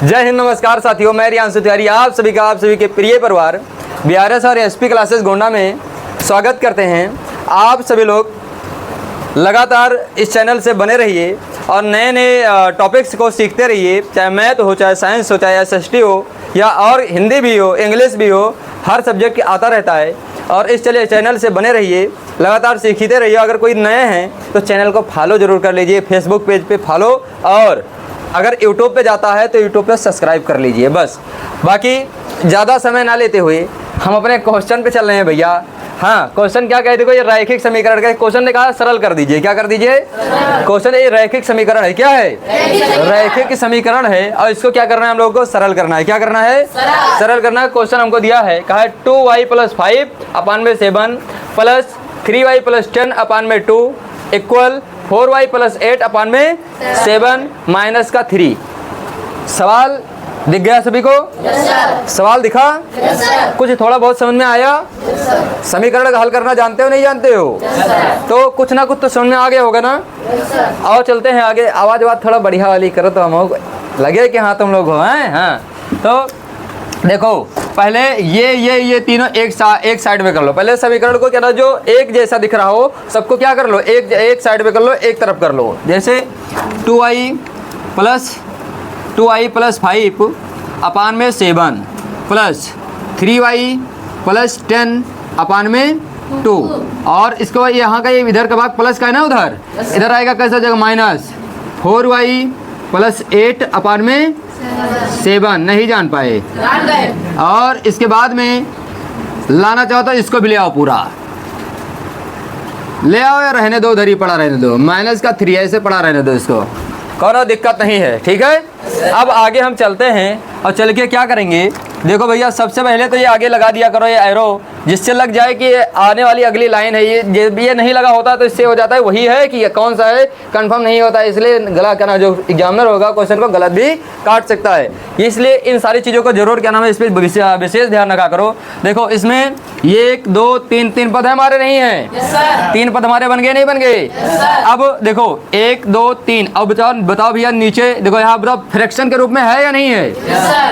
जय हिंद, नमस्कार साथियों, मैं रियांशु तिवारी आप सभी के प्रिय परिवार BRS और SP क्लासेस गोंडा में स्वागत करते हैं। आप सभी लोग लगातार इस चैनल से बने रहिए और नए नए टॉपिक्स को सीखते रहिए, चाहे मैथ हो, चाहे साइंस हो, चाहे SST हो या और हिंदी भी हो, इंग्लिश भी हो, हर सब्जेक्ट आता रहता है। और इस चैनल से बने रहिए, लगातार सीखते रहिए। अगर कोई नए हैं तो चैनल को फॉलो ज़रूर कर लीजिए, फेसबुक पेज पे फॉलो, और अगर यूट्यूब पे जाता है तो यूट्यूब पे सब्सक्राइब कर लीजिए बस। बाकी ज़्यादा समय ना लेते हुए हम अपने क्वेश्चन पे चल रहे हैं भैया। हाँ, क्वेश्चन क्या कहते देखो, ये रैखिक समीकरण का क्वेश्चन ने कहा सरल कर दीजिए। क्या कर दीजिए? क्वेश्चन ये रैखिक समीकरण है। क्या है? रैखिक समीकरण है और इसको क्या करना है, हम लोगों को सरल करना है। क्या करना है? सरल करना है। क्वेश्चन हमको दिया है, कहा है 2y + 5/7 plus 3y + 10/2 equal 4y + 8/7 minus का 3। सवाल दिख गया सभी को? सवाल दिखा? कुछ थोड़ा बहुत समझ में आया? समीकरण का हल करना जानते हो नहीं जानते हो? तो कुछ ना कुछ तो समझ में आ गया होगा ना। आओ चलते हैं आगे। आवाज़ थोड़ा बढ़िया वाली करो तो हम लगे कि हाँ तुम लोग हो हैं। हाँ, तो देखो पहले ये तीनों एक साइड में कर लो। पहले समीकरण को क्या, जो एक जैसा दिख रहा हो सबको क्या कर लो, एक साइड में कर लो, एक तरफ कर लो। जैसे 2y + 5/7 प्लस 3y + 10/2 और इसको यहाँ का ये इधर का भाग प्लस का है ना, उधर इधर आएगा कैसा जगह माइनस 4y + 8/7 नहीं जान पाए। और इसके बाद में लाना चाहो तो इसको भी ले आओ, पूरा ले आओ या रहने दो, उधर ही पड़ा रहने दो, माइनस का 3 ऐसे पड़ा रहने दो, इसको कोई दिक्कत नहीं है। ठीक है, अब आगे हम चलते हैं और चल के क्या करेंगे, देखो भैया सबसे पहले तो ये आगे लगा दिया करो ये एरो, जिससे लग जाए कि आने वाली अगली लाइन है। ये नहीं लगा होता तो इससे हो जाता है वही है कि ये कौन सा है, कंफर्म नहीं होता है। इसलिए गला करना, जो एग्जामिनर होगा क्वेश्चन को गलत भी काट सकता है। इसलिए इन सारी चीज़ों को जरूर क्या नाम है, इस पर विशेष ध्यान रखा करो। देखो इसमें 1 2 3 पद हमारे नहीं है, 3 पद हमारे बन गए नहीं बन गए। अब देखो 1 2 3, अब बताओ भैया नीचे देखो, यहाँ बताओ फ्रैक्शन के रूप में है या नहीं है,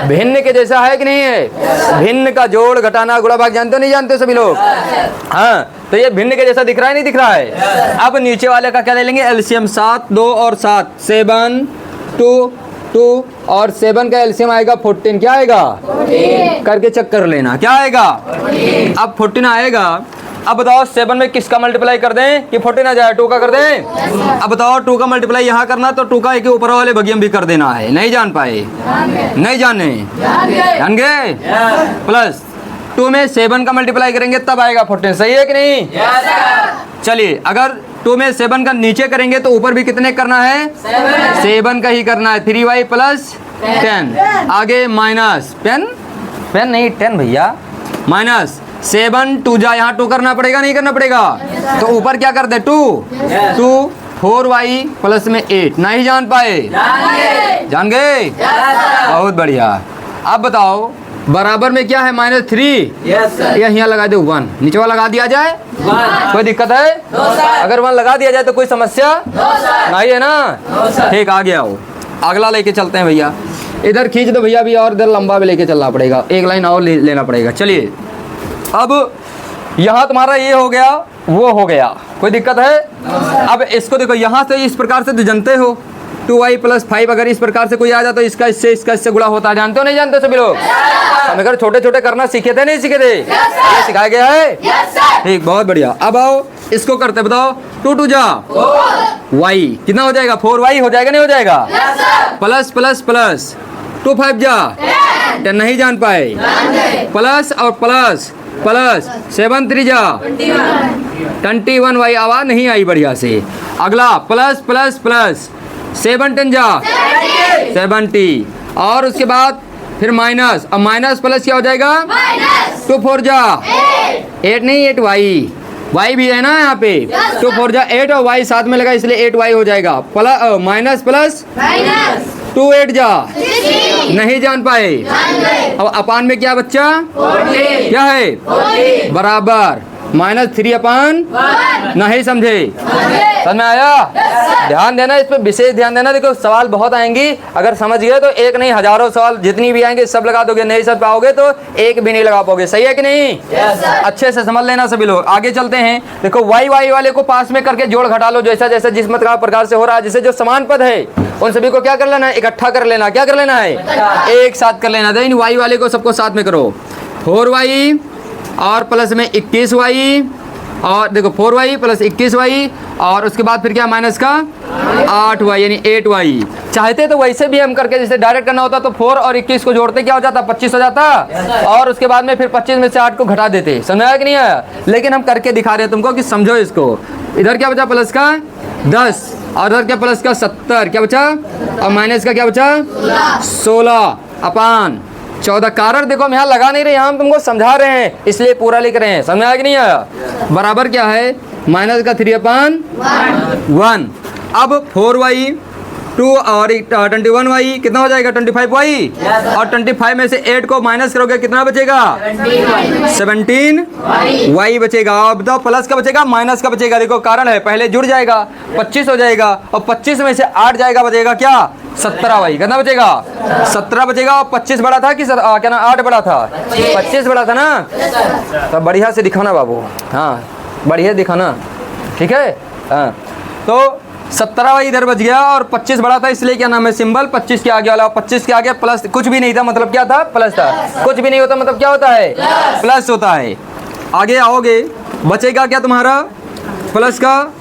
भिन्न के जैसा है कि नहीं है। भिन्न का जोड़ घटाना गुणा भाग जानते हो नहीं जानते सभी लोग? हाँ, तो ये भिन्न के जैसा दिख रहा है नहीं दिख रहा है। अब नीचे वाले का क्या ले लेंगे, एलसीएम 7 2 और 7 7 2 और 7 का एलसीएम आएगा 14। क्या आएगा? 14 करके चेक कर लेना क्या आएगा। अब 14 आएगा। अब बताओ 7 में किसका मल्टीप्लाई कर दें कि 14 आ जाए, 2 का कर दें। अब बताओ 2 का मल्टीप्लाई यहाँ करना तो 2 का एक ऊपर वाले भगियम भी कर देना है। नहीं जान पाए? नहीं जाने? जान गए? प्लस 2 में 7 का मल्टीप्लाई करेंगे तब आएगा 14। सही है कि नहीं? चलिए, अगर 2 में 7 का नीचे करेंगे तो ऊपर भी कितने करना है? 7 का ही करना है। 3y + 10 आगे माइनस पेन नहीं 10 भैया, माइनस 7 2 जा, यहाँ 2 करना पड़ेगा नहीं करना पड़ेगा? तो ऊपर क्या कर दे 2 4y + में 8। नहीं जान पाए? जान गए? बहुत बढ़िया। अब बताओ बराबर में क्या है, -3। यहाँ लगा दे 1, नीचे वाला लगा दिया जाए, कोई दिक्कत है? अगर 1 लगा दिया जाए तो कोई समस्या नहीं है ना। ठीक, आगे आओ, अगला लेके चलते हैं भैया। इधर खींच दो भैया भी, और इधर लंबा भी लेके चलना पड़ेगा, एक लाइन और लेना पड़ेगा। चलिए, अब यहाँ तुम्हारा ये हो गया, वो हो गया, कोई दिक्कत है? अब इसको देखो, यहाँ से इस प्रकार से तो जानते हो 2y + 5 अगर इस प्रकार से कोई आ जाए तो इसका इससे गुणा होता है। जानते हो नहीं जानते सभी लोग? अगर छोटे छोटे करना सीखे थे नहीं सीखे थे? ये सिखाया गया है। ठीक, बहुत बढ़िया। अब आओ इसको करते, बताओ 2 2 जा y कितना हो जाएगा, 4y हो जाएगा नहीं हो जाएगा? प्लस 2 5 जा 10 नहीं जान पाए, प्लस और प्लस 7 3 जा 21y आवाज नहीं आई बढ़िया से। अगला प्लस 7 10 जा 70 और उसके बाद फिर माइनस, अब माइनस प्लस क्या हो जाएगा, 2 4 जा 8 नहीं 8y भी है ना यहाँ पे। 2 4 जा 8 और y साथ में लगा इसलिए 8y हो जाएगा। माइनस 2 8 जा नहीं जान पाए। अब अपान में क्या बच्चा 40। क्या है 40। बराबर -3/1 नहीं समझे? समझ में आया? ध्यान देना, इस पर विशेष ध्यान देना। देखो सवाल बहुत आएंगी, अगर समझ गए तो एक नहीं हजारों सवाल जितनी भी आएंगे सब लगा दोगे, नहीं समझ पाओगे तो एक भी नहीं लगा पाओगे। सही है कि नहीं? अच्छे से समझ लेना सभी लोग। आगे चलते हैं। देखो वाई वाले को पास में करके जोड़ घटा लो, जैसा जैसा जिस प्रकार से हो रहा है। जैसे जो समान पद है उन सभी को क्या कर लेना है? इकट्ठा कर लेना। क्या कर लेना है? एक साथ कर लेना। इन वाई वाले को सबको साथ में करो। 4y और प्लस में 21y, और देखो 4y प्लस 21y, और उसके बाद फिर क्या माइनस का 8y यानी 8y। चाहते तो वैसे भी हम करके जैसे डायरेक्ट करना होता तो 4 और 21 को जोड़ते क्या हो जाता? 25 हो जाता, और उसके बाद में फिर 25 में से 8 को घटा देते। समझाया कि नहीं आया? लेकिन हम करके दिखा रहे हैं तुमको कि समझो इसको। इधर क्या बचा? प्लस का 10, और इधर क्या? प्लस का 70 क्या बचा? और माइनस का क्या बचा? 16/14। कारण देखो हम यहाँ लगा नहीं रहे, यहाँ हम तुमको समझा रहे हैं इसलिए पूरा लिख रहे हैं। समझ आया कि नहीं आया? बराबर क्या है? माइनस का 3/1। अब 4y 2 और 21y कितना हो जाएगा? 25y, और 25 में से 8 को माइनस करोगे कितना बचेगा? 17y बचेगा। और बताओ प्लस का बचेगा माइनस का बचेगा? देखो कारण है, पहले जुड़ जाएगा 25 हो जाएगा, और 25 में से 8 जाएगा, बचेगा क्या? 17y। कितना बचेगा? 17 बचेगा। और 25 बड़ा था कि क्या ना 8 बड़ा था? 25 बड़ा था ना। तो बढ़िया से दिखाना बाबू, हाँ बढ़िया दिखाना, ठीक है। हाँ तो 17y इधर बच गया, और 25 बड़ा था इसलिए क्या नाम है? सिंबल 25 के आगे वाला। 25 के आगे प्लस कुछ भी नहीं था, मतलब क्या था? प्लस था। कुछ भी नहीं होता मतलब क्या होता है? प्लस होता है। आगे आओगे, बचेगा क्या तुम्हारा? प्लस का,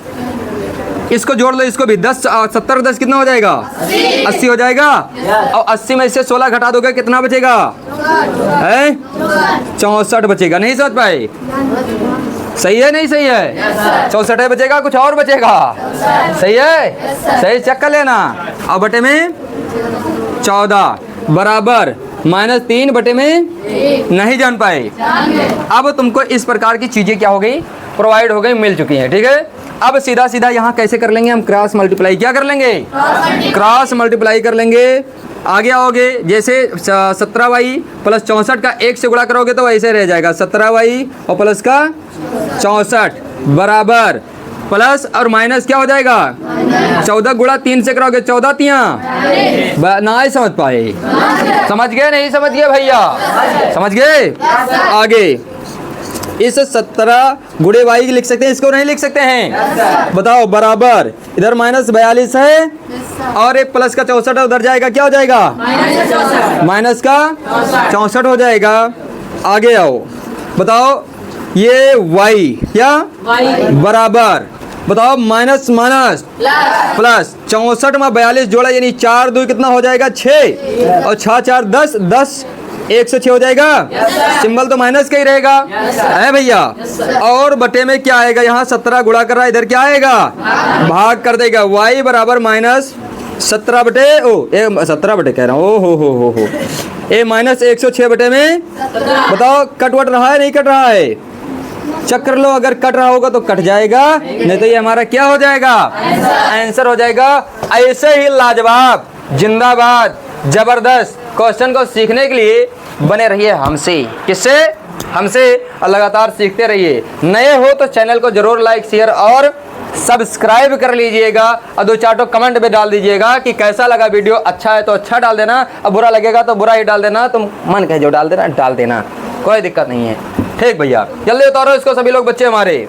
इसको जोड़ लो, इसको भी 10 70 10 कितना हो जाएगा? 80 हो जाएगा। और 80 में से 16 घटा दोगे कितना बचेगा? 64 बचेगा। नहीं समझ पाए? सही है नहीं सही है? 64 बचेगा, कुछ और बचेगा? सही है? सही चेक कर लेना। अब बटे में 14 बराबर -3 बटे में नहीं जान पाए। अब तुमको इस प्रकार की चीजें क्या हो गई? प्रोवाइड हो गई, मिल चुकी हैं। ठीक है, अब सीधा सीधा यहाँ कैसे कर लेंगे हम? Cross multiply. क्या कर लेंगे? क्रॉस मल्टीप्लाई कर लेंगे। आगे आओगे, जैसे 17y प्लस 64 का 1 से गुणा करोगे तो ऐसे रह जाएगा 17y और प्लस का 64 बराबर प्लस और माइनस क्या हो जाएगा? 14 गुणा 3 से करोगे 14 तियाँ ना ही समझ पाए। समझ गए नहीं समझ गए भैया? समझ गए? आगे इस 17 गुणे y लिख सकते हैं, इसको नहीं लिख सकते हैं? बताओ बराबर इधर -42 है और एक प्लस का 64 उधर जाएगा, क्या हो जाएगा? माइनस का 64 हो जाएगा। आगे आओ, बताओ ये y क्या बराबर, बताओ माइनस माइनस प्लस 64 में 42 जोड़ा यानी 4 2 कितना हो जाएगा? 6 और 6 4 10 10 106 हो जाएगा। सिंबल तो माइनस का ही रहेगा है भैया। और बटे में क्या आएगा? यहाँ 17 गुणा कर रहा है, इधर क्या आएगा? भाग कर देगा। y बराबर -17 बटे 17 बटे कह रहा हूँ, ओ हो ए -106 बटे में। बताओ कट वट रहा है नहीं कट रहा है? चेक कर लो, अगर कट रहा होगा तो कट जाएगा, नहीं तो ये हमारा क्या हो जाएगा? आंसर हो जाएगा। ऐसे ही लाजवाब, जिंदाबाद, जबरदस्त क्वेश्चन को सीखने के लिए बने रहिए हमसे। किससे? हमसे। और लगातार सीखते रहिए। नए हो तो चैनल को जरूर लाइक शेयर और सब्सक्राइब कर लीजिएगा, और 2-4 तो कमेंट में डाल दीजिएगा कि कैसा लगा वीडियो। अच्छा है तो अच्छा डाल देना, और बुरा लगेगा तो बुरा ही डाल देना। तुम मन कहे जो डाल देना, कोई दिक्कत नहीं है। ठीक भैया, जल्दी उतारो इसको सभी लोग, बच्चे हमारे।